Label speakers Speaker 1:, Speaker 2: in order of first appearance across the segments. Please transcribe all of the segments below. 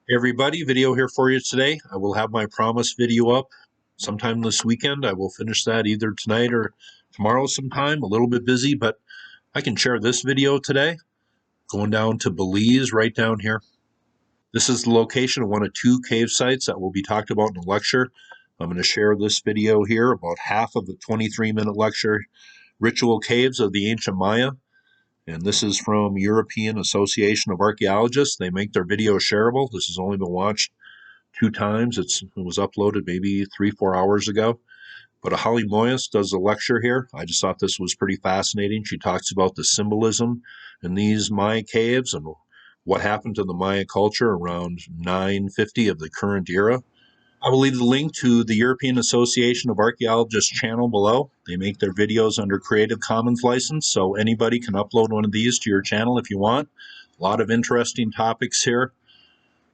Speaker 1: Hey everybody, video here for you today. I will have my promised video up sometime this weekend. I will finish that either tonight or tomorrow sometime. A little bit busy, but I can share this video today. Going down to Belize, right down here. This is the location of one of two cave sites that will be talked about in the lecture. I'm going to share this video here, about half of the 23-minute lecture, Ritual Caves of the Ancient Maya. And this is from European Association of Archaeologists. They make their videos shareable. This has only been watched 2 times. It was uploaded maybe 3-4 hours ago. But Holly Moyes does a lecture here. I just thought this was pretty fascinating. She talks about the symbolism in these Maya caves and what happened to the Maya culture around 950 of the current era. I will leave the link to the European Association of Archaeologists channel below. They make their videos under Creative Commons license, so anybody can upload one of these to your channel if you want. A lot of interesting topics here.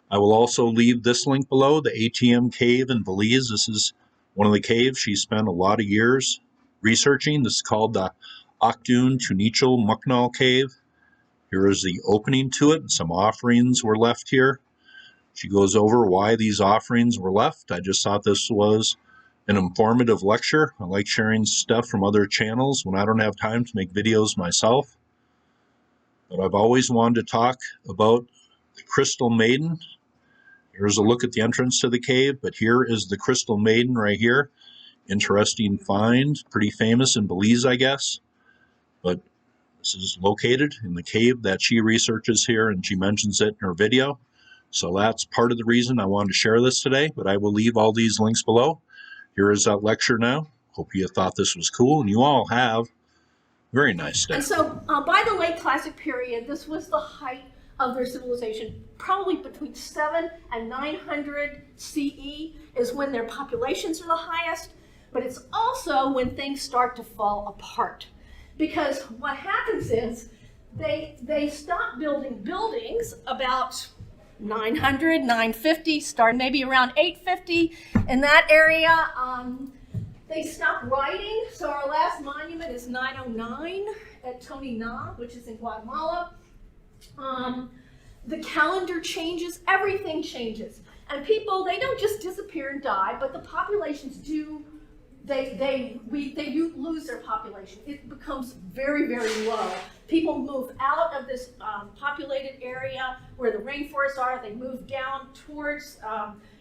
Speaker 1: I will also leave this link below, the ATM cave in Belize. This is one of the caves she spent a lot of years researching. This is called the Akdun Tunichal Muknal cave. Here is the opening to it. Some offerings were left here. She goes over why these offerings were left. I just thought this was an informative lecture. I like sharing stuff from other channels when I don't have time to make videos myself. But I've always wanted to talk about the Crystal Maiden. Here's a look at the entrance to the cave, but here is the Crystal Maiden right here. Interesting find, pretty famous in Belize, I guess. But this is located in the cave that she researches here, and she mentions it in her video. So that's part of the reason I wanted to share this today, but I will leave all these links below. Here is that lecture now. Hope you thought this was cool, and you all have. Very nice day.
Speaker 2: And so by the late classic period, this was the height of their civilization. Probably between 7 and 900 CE is when their populations are the highest, but it's also when things start to fall apart. Because what happens is they stop building buildings about 900, 950, start maybe around 850 in that area. They stopped writing, so our last monument is 909 at Tony Na, which is in Guatemala. The calendar changes, everything changes. And people, they don't just disappear and die, but the populations do, they lose their population. It becomes very, very low. People move out of this populated area where the rainforests are. They move down towards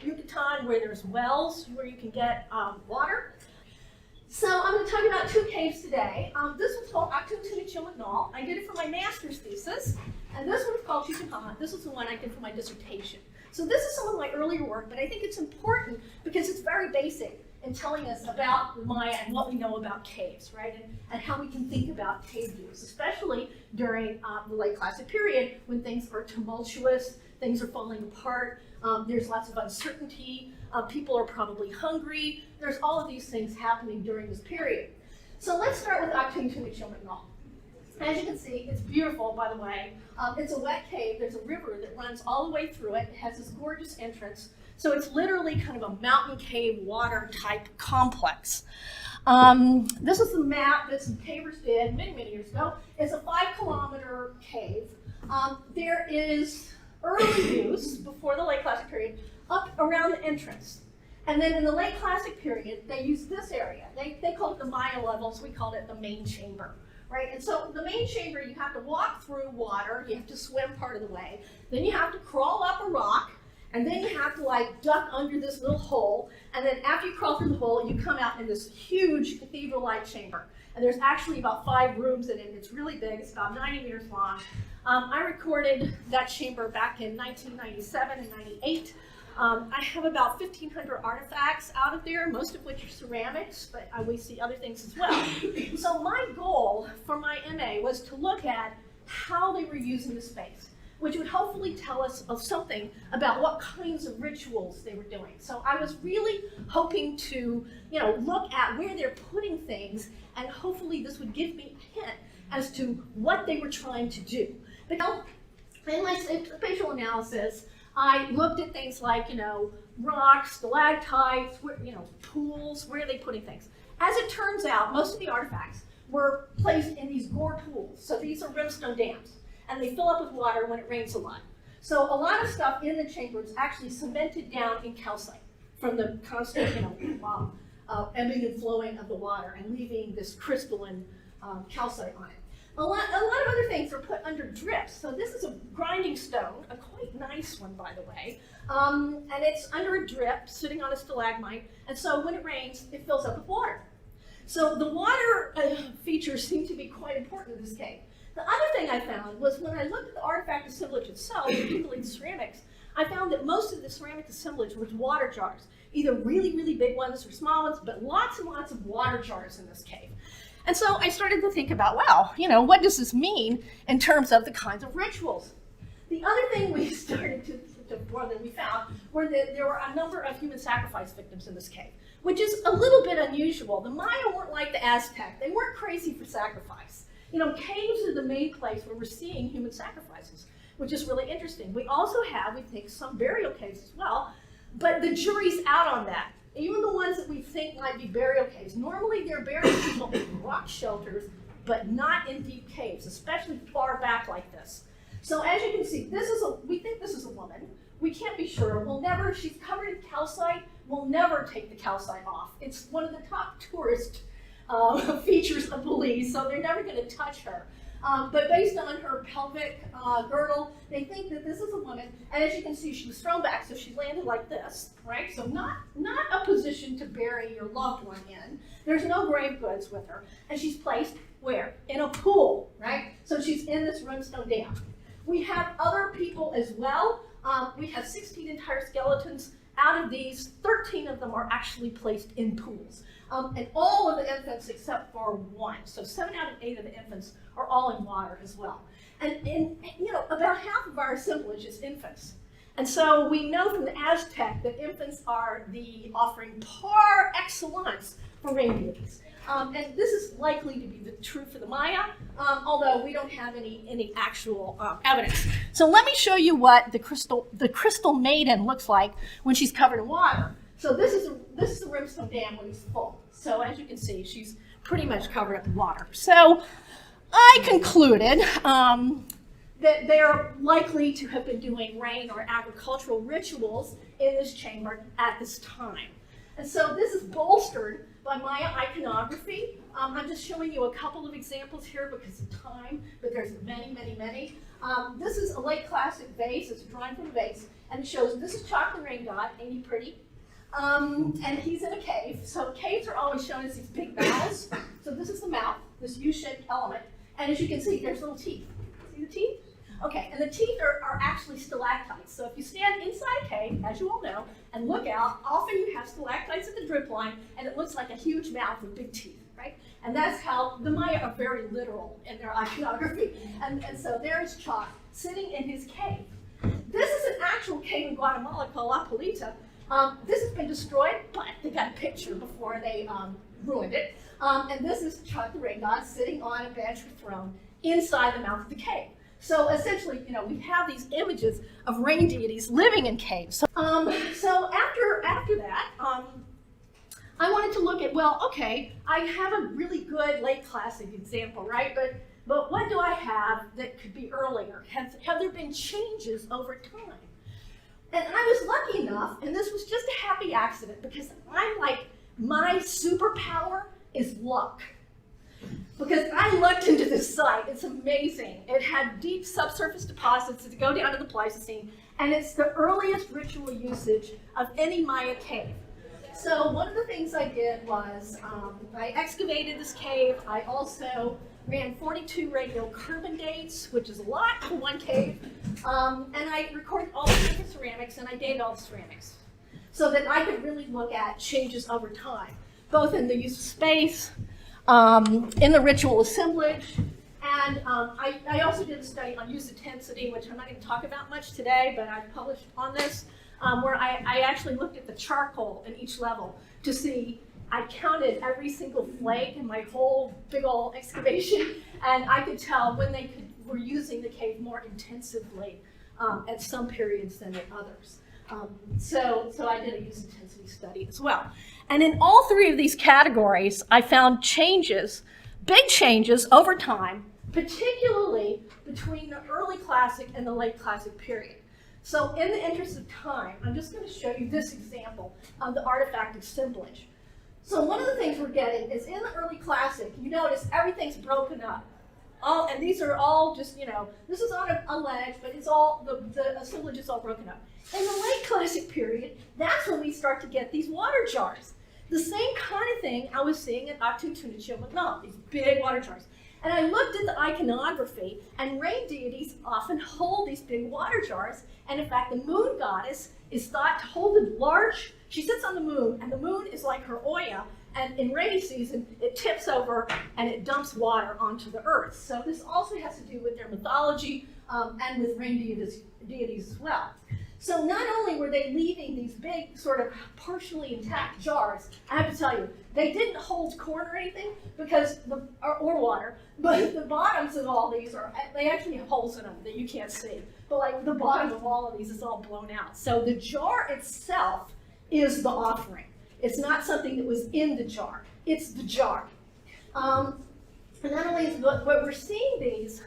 Speaker 2: Yucatan where there's wells where you can get water. So I'm going to talk about two caves today. This one's called Akdun Tunichal Muknal. I did it for my master's thesis. And this one's called Chichimha. This was the one I did for my dissertation. So this is some of my earlier work, but I think it's important because it's very basic in telling us about the Maya and what we know about caves, right? And how we can think about cave use, especially during the late classic period when things are tumultuous, things are falling apart, there's lots of uncertainty, people are probably hungry. There's all of these things happening during this period. So let's start with Akdun Tunichal Muknal. As you can see, it's beautiful, by the way. It's a wet cave. There's a river that runs all the way through it. It has this gorgeous entrance. So it's literally kind of a mountain cave water type complex. This is the map that some cavers did many, many years ago. It's a 5-kilometer cave. There is early use, before the late classic period, up around the entrance. And then in the late classic period, they used this area. They called it the Maya levels. We called it the main chamber. Right, and so the main chamber, you have to walk through water, you have to swim part of the way, then you have to crawl up a rock, and then you have to like duck under this little hole, and then after you crawl through the hole, you come out in this huge cathedral-like chamber. And there's actually about 5 rooms in it. It's really big, it's about 90 meters long. I recorded that chamber back in 1997 and 98. I have about 1,500 artifacts out of there, most of which are ceramics, but we see other things as well. So my goal for my MA was to look at how they were using the space, which would hopefully tell us of something about what kinds of rituals they were doing. So I was really hoping to, look at where they're putting things, and hopefully this would give me a hint as to what they were trying to do. But in my spatial analysis, I looked at things like, rocks, stalactites, pools, where are they putting things? As it turns out, most of the artifacts were placed in these gore pools. So these are brimstone dams, and they fill up with water when it rains a lot. So a lot of stuff in the chamber is actually cemented down in calcite from the constant, ebbing and flowing of the water and leaving this crystalline calcite on it. A lot of other things are put under drifts. So this is a grinding stone, a quite nice one, by the way, and it's under a drip, sitting on a stalagmite, and so when it rains, it fills up with water. So the water features seem to be quite important in this cave. The other thing I found was when I looked at the artifact assemblage itself, particularly the ceramics, I found that most of the ceramic assemblage was water jars, either really, really big ones or small ones, but lots and lots of water jars in this cave. And so I started to think about, wow, what does this mean in terms of the kinds of rituals? The other thing we started that we found were that there were a number of human sacrifice victims in this cave, which is a little bit unusual. The Maya weren't like the Aztec. They weren't crazy for sacrifice. Caves are the main place where we're seeing human sacrifices, which is really interesting. We also have, we think, some burial caves as well, but the jury's out on that. Even the ones that we think might be burial caves, normally they're burying people in rock shelters, but not in deep caves, especially far back like this. So as you can see, we think this is a woman. We can't be sure. She's covered in calcite. We'll never take the calcite off. It's one of the top tourist features of Belize, so they're never going to touch her. But based on her pelvic girdle, they think that this is a woman. And as you can see, she was thrown back, so she landed like this, right? So not a position to bury your loved one in. There's no grave goods with her. And she's placed where? In a pool, right? So she's in this rimstone dam. We have other people as well. We have 16 entire skeletons. Out of these, 13 of them are actually placed in pools. And all of the infants except for one. So 7 out of 8 of the infants are all in water as well. And about half of our assemblage is infants. And so we know from the Aztec that infants are the offering par excellence for rain deities. And this is likely to be true for the Maya, although we don't have any actual evidence. So let me show you what the crystal maiden looks like when she's covered in water. So this is a rimstone dam when it's full. So as you can see, she's pretty much covered up in water. So I concluded that they're likely to have been doing rain or agricultural rituals in this chamber at this time. And so this is bolstered by Maya iconography. I'm just showing you a couple of examples here because of time, but there's many, many, many. This is a late classic vase. It's a drawing from a vase, and it shows this is chocolate rain god, ain't he pretty? And he's in a cave. So caves are always shown as these big mouths. So this is the mouth, this U-shaped element. And as you can see, there's little teeth. See the teeth? Okay, and the teeth are actually stalactites. So if you stand inside a cave, as you all know, and look out, often you have stalactites at the drip line, and it looks like a huge mouth with big teeth, right? And that's how the Maya are very literal in their iconography. And so there's Chalk sitting in his cave. This is an actual cave in Guatemala called La Polita. This has been destroyed, but they got a picture before they ruined it. And this is Chalk the rain god sitting on a bench or throne inside the mouth of the cave. So essentially, we have these images of rain deities living in caves. So after that, I wanted to look at, I have a really good late classic example, right? But what do I have that could be earlier? Have there been changes over time? And I was lucky enough, and this was just a happy accident, because I'm like, my superpower is luck. Because I looked into this site, it's amazing. It had deep subsurface deposits that go down to the Pleistocene, and it's the earliest ritual usage of any Maya cave. So one of the things I did was I excavated this cave. I also ran 42 radiocarbon dates, which is a lot for one cave, and I recorded all the different ceramics, and I dated all the ceramics so that I could really look at changes over time, both in the use of space, in the ritual assemblage, and I also did a study on use intensity, which I'm not going to talk about much today, but I published on this, where I actually looked at the charcoal in each level to see. I counted every single flake in my whole big old excavation, and I could tell when they were using the cave more intensively at some periods than at others. So I did a use intensity study as well. And in all three of these categories, I found changes, big changes over time, particularly between the early classic and the late classic period. So in the interest of time, I'm just going to show you this example of the artifact assemblage. So one of the things we're getting is in the early classic, you notice everything's broken up. And these are all just, this is on a ledge, but it's all, the assemblage is all broken up. In the late classic period, that's when we start to get these water jars. The same kind of thing I was seeing at Tutunachil, these big water jars. And I looked at the iconography, and rain deities often hold these big water jars. And in fact, the moon goddess is thought to hold a large, she sits on the moon, and the moon is like her Oya. And in rainy season, it tips over and it dumps water onto the earth. So this also has to do with their mythology and with rain deities as well. So not only were they leaving these big, sort of partially intact jars, I have to tell you, they didn't hold corn or anything because or water, but the bottoms of all these they actually have holes in them that you can't see. But like the bottom of all of these is all blown out. So the jar itself is the offering. It's not something that was in the jar. It's the jar. And not only is what we're seeing these,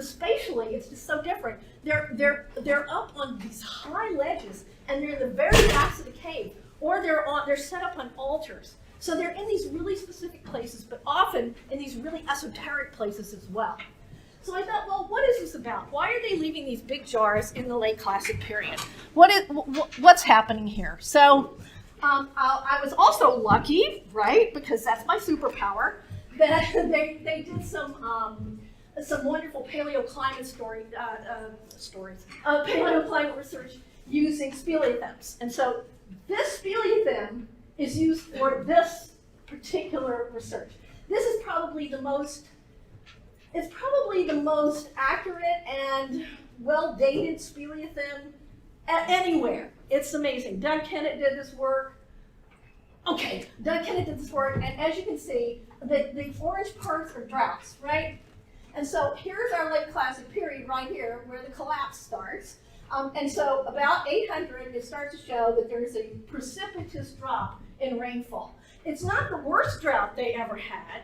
Speaker 2: spatially, it's just so different. They're up on these high ledges, and they're in the very backs of the cave, or they're set up on altars. So they're in these really specific places, but often in these really esoteric places as well. So I thought, well, what is this about? Why are they leaving these big jars in the late classic period? What's happening here? So I was also lucky, right, because that's my superpower, that they did some wonderful paleoclimate paleoclimate research using speleothems. And so this speleothem is used for this particular research. This is probably the most accurate and well-dated speleothem anywhere. It's amazing. Doug Kennett did this work. Okay, Doug Kennett did this work, and as you can see, the orange parts are droughts, right? And so here's our late classic period right here where the collapse starts. And so about 800, it starts to show that there's a precipitous drop in rainfall. It's not the worst drought they ever had,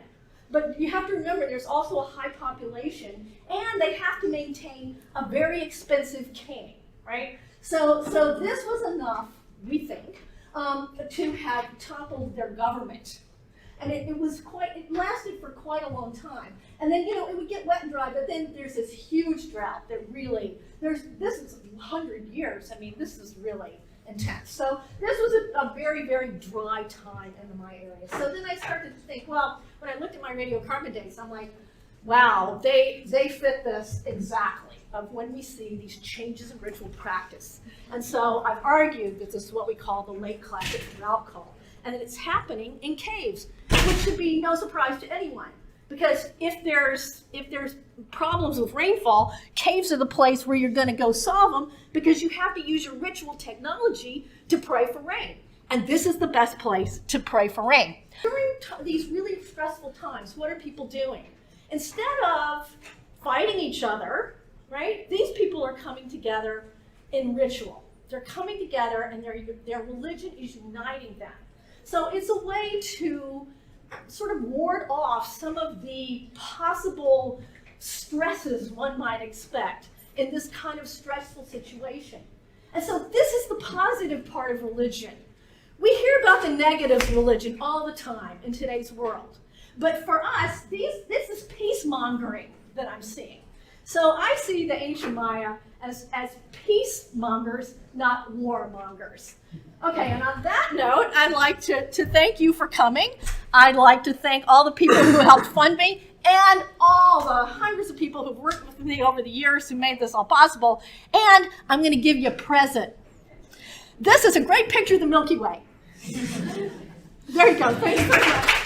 Speaker 2: but you have to remember there's also a high population, and they have to maintain a very expensive king, right? So this was enough, we think, to have toppled their government. And it lasted for quite a long time. And then, it would get wet and dry, but then there's this huge drought that really, this is 100 years. I mean, this is really intense. So this was a very, very dry time in my area. So then I started to think, well, when I looked at my radiocarbon dates, I'm like, wow, they fit this exactly of when we see these changes in ritual practice. And so I've argued that this is what we call the late classic drought call, and that it's happening in caves, which should be no surprise to anyone. Because if there's problems with rainfall, caves are the place where you're going to go solve them, because you have to use your ritual technology to pray for rain. And this is the best place to pray for rain. During these really stressful times, what are people doing? Instead of fighting each other, right, these people are coming together in ritual. They're coming together, and their religion is uniting them. So it's a way to sort of ward off some of the possible stresses one might expect in this kind of stressful situation. And so this is the positive part of religion. We hear about the negatives of religion all the time in today's world. But for us, this is peace-mongering that I'm seeing. So I see the ancient Maya as peace-mongers, not war-mongers. Okay, and on that note, I'd like to thank you for coming. I'd like to thank all the people who helped fund me, and all the hundreds of people who've worked with me over the years who made this all possible. And I'm going to give you a present. This is a great picture of the Milky Way. There you go. Thank you very much.